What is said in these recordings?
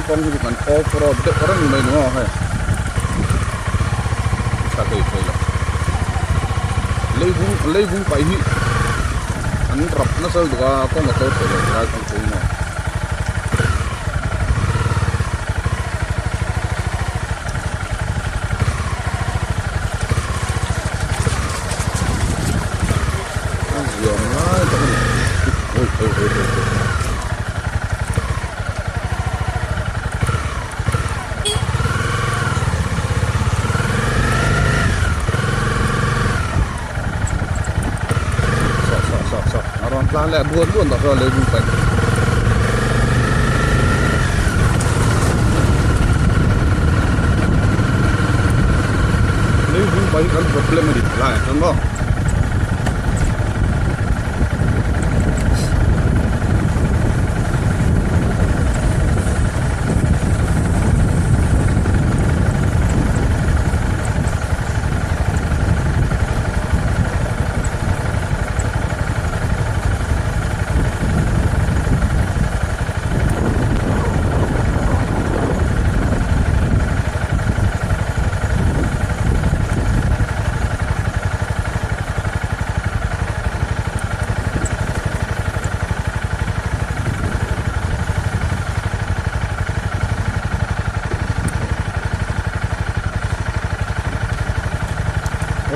con cái mình có pro được có rất nhiều mấy nữa hay sao đây phải là lấy vung phải hi anh rập nó sơ được có một tôi phải là ra con cùi mà giờ nó ôi là buồn buồn rồi lấy vung phải kan problem di lah contoh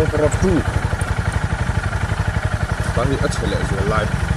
Overall 2 Tapi अच्छे लगे लाइव